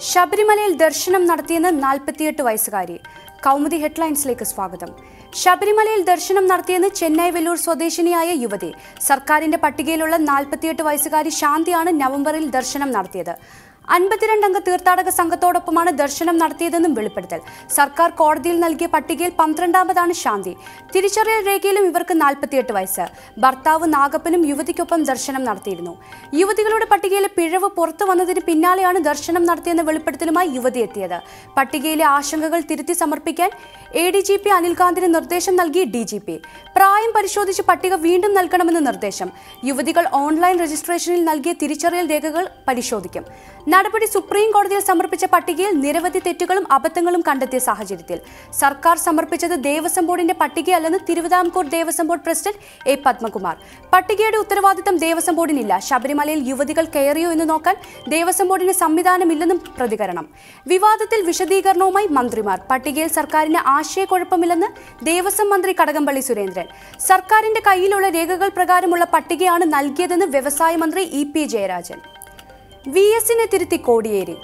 ശബരിമലയിൽ ദർശനം നടത്തിയെന്ന് 48 വയസ്സുകാരി. കൗമുദി ഹെഡ്ലൈൻസിലേക്ക് സ്വാഗതം. ശബരിമലയിൽ ദർശനം നടത്തിയെന്ന് ചെന്നൈ വെല്ലൂർ സ്വദേശിനിയായ യുവതി. സർക്കാരിന്റെ പട്ടികയിലുള്ള 48 വയസ്സുകാരി ശാന്തിയാണ് നവംബറിൽ ദർശനം നടത്തിയത്. 52 അംഗ തീർത്ഥാടക സംഘത്തോടൊപ്പമാണ് ദർശനം നടത്തിയതെന്നും വെളിപ്പെടുത്തൽ. സർക്കാർ കോടതിയിൽ നൽകിയ പട്ടികയിൽ 12ാമതാണ് ശാന്തി. തിരിച്ചറിയൽ രേഖയിലും ഇവർക്ക് 48 വയസ്സ്. ഭർത്താവ് നാഗപ്പനും യുവതിക്കൊപ്പം ദർശനം നടത്തിയിരുന്നു. യുവതികളുടെ പട്ടികയിലെ പിഴവ് പുറത്തു വന്നതിന് പിന്നാലെയാണ് ദർശനം നടത്തിയെന്ന വെളിപ്പെടുത്തലുമായി യുവതി എത്തിയത്. പട്ടികയിലെ ആശങ്കകൾ തിരുത്തി സമർപ്പിക്കാൻ ADGP അനിൽകാന്തിന് നിർദ്ദേശം നൽകി DGP. പ്രായം പരിശോധിച്ച് പട്ടിക വീണ്ടും നൽകണമെന്ന് നിർദ്ദേശം. യുവതികൾ ഓൺലൈൻ രജിസ്ട്രേഷനിൽ നൽകിയ തിരിച്ചറിയൽ രേഖകൾ പരിശോധിക്കും. നടപടി സുപ്രീം കോടതിയിൽ സമർപ്പിച്ച പട്ടികയിൽ നിരവധി തെറ്റുകളും അബദ്ധങ്ങളും കണ്ടെത്തിയ സാഹചര്യത്തിൽ സർക്കാർ സമർപ്പിച്ചത് ദേവസ്വം ബോർഡിന്റെ പട്ടികയല്ലെന്ന് Travancore Devaswom board president A. Padmakumar. പട്ടികയുടെ ഉത്തരവാദിത്തം ദേവസ്വം ബോർഡിനില്ല. ശബരിമലയിൽ യുവതികൾ കയറിയോ എന്ന് നോക്കാൻ ദേവസ്വം ബോർഡിന് സംവിധാനമില്ലെന്നും പ്രതികരണം. വിവാദത്തിൽ വിശദീകരണവുമായി മന്ത്രിമാർ. പട്ടികയിൽ സർക്കാരിന് ആശയക്കുഴപ്പമില്ലെന്ന് ദേവസ്വം മന്ത്രി കടകംപള്ളി സുരേന്ദ്രൻ. സർക്കാരിന്റെ കയ്യിലുള്ള രേഖകൾ പ്രകാരമുള്ള പട്ടികയാണ് നൽകിയതെന്ന് വ്യവസായ മന്ത്രി EP ജയരാജൻ. VS-നെ തിരുത്തി കോടിയേരി.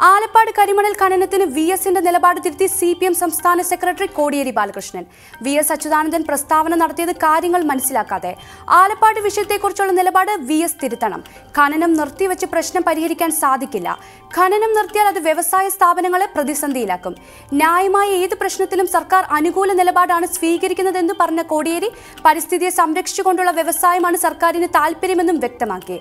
ആലപ്പാട് കരിമണൽ ഖനനത്തിന് VS-ന്റെ നിലപാട് തിരുത്തി CPM സംസ്ഥാന സെക്രട്ടറി കോടിയേരി ബാലകൃഷ്ണൻ. VS അച്യുതാനന്ദൻ പ്രസ്താവന നടത്തിയത് കാര്യങ്ങൾ മനസ്സിലാക്കാതെ. ആലപ്പാട് വിഷയത്തെക്കുറിച്ചുള്ള നിലപാട് VS തിരുത്തണം. ഖനനം നിർത്തിവെച്ച് പ്രശ്നം പരിഹരിക്കാൻ സാധിക്കില്ല. ഖനനം നിർത്തിയാൽ അത് വ്യവസായ സ്ഥാപനങ്ങളെ പ്രതിസന്ധിയിലാക്കും. ന്യായമായ ഏത് പ്രശ്നത്തിലും സർക്കാർ അനുകൂല നിലപാടാണ് സ്വീകരിക്കുന്നതെന്ന് പറഞ്ഞ കോടിയേരി പരിസ്ഥിതിയെ സംരക്ഷിച്ചുകൊണ്ടുള്ള വ്യവസായമാണ് സർക്കാരിന് താൽപര്യമെന്നും വ്യക്തമാക്കി.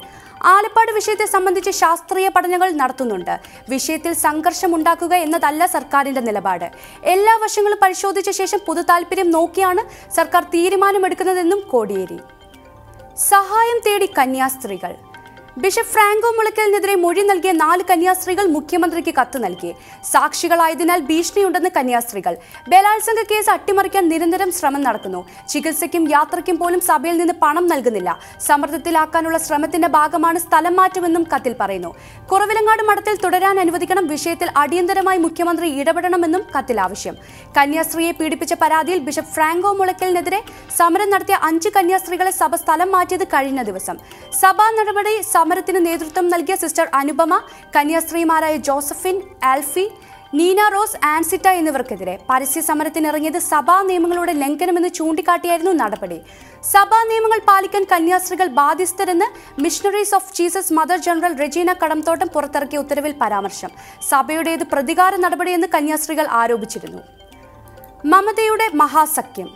ആലപ്പാട് വിഷയത്തെ സംബന്ധിച്ച് ശാസ്ത്രീയ പഠനങ്ങൾ നടത്തുന്നുണ്ട്. വിഷയത്തിൽ സംഘർഷമുണ്ടാക്കുക എന്നതല്ല സർക്കാരിന്റെ നിലപാട്. എല്ലാ വശങ്ങളും പരിശോധിച്ച ശേഷം പൊതു താൽപര്യം നോക്കിയാണ് സർക്കാർ തീരുമാനമെടുക്കുന്നതെന്നും കോടിയേരി. സഹായം തേടി കന്യാസ്ത്രീകൾ. ബിഷപ്പ് ഫ്രാങ്കോ മുളയ്ക്കലിനെതിരെ മൊഴി നൽകിയ 4 കന്യാസ്ത്രീകൾ മുഖ്യമന്ത്രിക്ക് കത്ത് നൽകി. സാക്ഷികളായതിനാൽ ഭീഷണിയുണ്ടെന്ന് കന്യാസ്ത്രീകൾ. ബലാത്സംഗ കേസ് അട്ടിമറിക്കാൻ നിരന്തരം ശ്രമം നടക്കുന്നു. ചികിത്സയ്ക്കും യാത്രയ്ക്കും പോലും സഭയിൽ നിന്ന് പണം നൽകുന്നില്ല. സമ്മർദ്ദത്തിലാക്കാനുള്ള ശ്രമത്തിന്റെ ഭാഗമാണ് സ്ഥലം മാറ്റമെന്നും കത്തിൽ പറയുന്നു. കുറവിലങ്ങാട് മഠത്തിൽ തുടരാൻ അനുവദിക്കണം. വിഷയത്തിൽ അടിയന്തരമായി മുഖ്യമന്ത്രി ഇടപെടണമെന്നും കത്തിൽ ആവശ്യം. കന്യാസ്ത്രീയെ പീഡിപ്പിച്ച പരാതിയിൽ ബിഷപ്പ് ഫ്രാങ്കോ മുളയ്ക്കലിനെതിരെ സമരം നടത്തിയ 5 കന്യാസ്ത്രീകളെ സഭ സ്ഥലം മാറ്റിയത് കഴിഞ്ഞ ദിവസം. സഭാ നടപടി സമരത്തിന് നേതൃത്വം നൽകിയ സിസ്റ്റർ അനുപമ, കന്യാസ്ത്രീമാരായ ജോസഫിൻ, ആൽഫി, നീന റോസ്, ആൻസിറ്റ എന്നിവർക്കെതിരെ പരസ്യ സമരത്തിനിറങ്ങിയത് സഭാ നിയമങ്ങളുടെ ലംഘനമെന്ന് ചൂണ്ടിക്കാട്ടിയായിരുന്നു നടപടി. സഭാ നിയമങ്ങൾ പാലിക്കാൻ കന്യാസ്ത്രീകൾ ബാധ്യസ്ഥരെന്ന് missionaries of Jesus mother general Regina Kadamthottam പുറത്തിറക്കിയ ഉത്തരവിൽ പരാമർശം. സഭയുടേത് പ്രതികാര നടപടിയെന്ന് കന്യാസ്ത്രീകൾ ആരോപിച്ചിരുന്നു. മമതയുടെ മഹാസഖ്യം.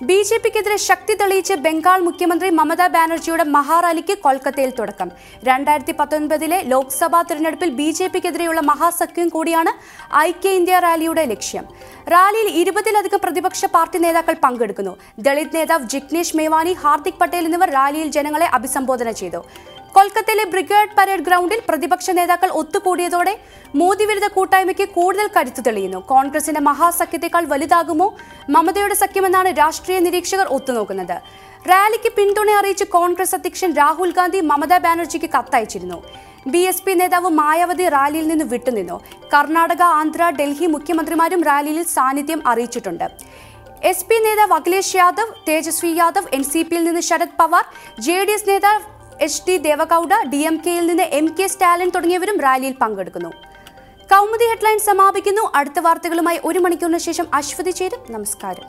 BJP-ക്കെതിരെ ശക്തി തെളിയിച്ച് ബംഗാൾ മുഖ്യമന്ത്രി മമതാ ബാനർജിയുടെ മഹാറാലിക്ക് കൊൽക്കത്തയിൽ തുടക്കം. 2019 ലോക്സഭാ തിരഞ്ഞെടുപ്പിൽ BJP-ക്കെതിരെയുള്ള മഹാസഖ്യം കൂടിയാണ് ഐക്യ ഇന്ത്യ റാലിയുടെ ലക്ഷ്യം. റാലിയിൽ 20-ലധികം പ്രതിപക്ഷ പാർട്ടി നേതാക്കൾ പങ്കെടുക്കുന്നു. ദളിത് നേതാവ് ജിഗ്നേഷ് മേവാനി, ഹാർദിക് പട്ടേൽ എന്നിവർ റാലിയിൽ ജനങ്ങളെ അഭിസംബോധന ചെയ്തു. കൊൽക്കത്തയിലെ ബ്രിഗേഡ് പരേഡ് ഗ്രൗണ്ടിൽ പ്രതിപക്ഷ നേതാക്കൾ ഒത്തുകൂടിയതോടെ മോദി വിരുദ്ധ കൂട്ടായ്മയ്ക്ക് കൂടുതൽ കരുത്തു തെളിയുന്നു. കോൺഗ്രസിന്റെ മഹാസഖ്യത്തെക്കാൾ വലുതാകുമോ മമതയുടെ സഖ്യമെന്നാണ് രാഷ്ട്രീയ നിരീക്ഷകർ ഒത്തുനോക്കുന്നത്. റാലിക്ക് പിന്തുണ അറിയിച്ച് കോൺഗ്രസ് അധ്യക്ഷൻ രാഹുൽ ഗാന്ധി മമതാ ബാനർജിക്ക് കത്തയച്ചിരുന്നു. BSP നേതാവ് മായാവതി റാലിയിൽ നിന്ന് വിട്ടുനിന്നു. കർണാടക, ആന്ധ്ര, ഡൽഹി മുഖ്യമന്ത്രിമാരും റാലിയിൽ സാന്നിധ്യം അറിയിച്ചിട്ടുണ്ട്. SP നേതാവ് അഖിലേഷ് യാദവ്, തേജസ്വി യാദവ്, NCP-യിൽ നിന്ന് ശരത് പവാർ, JDS നേതാവ് HD ദേവഗൌഡ, DMK-യിൽ നിന്ന് MK സ്റ്റാലിൻ തുടങ്ങിയവരും റാലിയിൽ പങ്കെടുക്കുന്നു. കൗമുദി ഹെഡ്ലൈൻ സമാപിക്കുന്നു. അടുത്ത വാർത്തകളുമായി 1 മണിക്കൂറിന് ശേഷം അശ്വതി ചേരും. നമസ്കാരം.